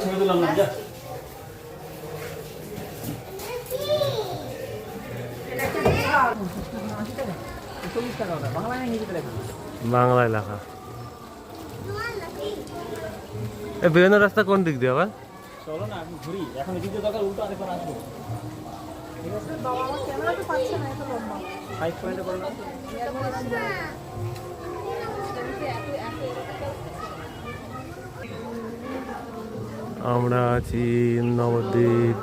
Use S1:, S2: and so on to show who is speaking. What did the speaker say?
S1: ছবি তুললাম না, যা।
S2: বাংলায় লেখা। এই বেরোনোর রাস্তা কোন দিক দিয়ে আবার?
S1: চলো না এখন ঘুরি, এখন এদিক দিয়ে দরকার উল্টো আরেকবার আসবো। ঠিক আছে বাবা, আমার ক্যামেরা তো পাচ্ছে না, এত লম্বা 5 পয়েন্টে করে না।
S2: আমরা আছি নবদ্বীপ।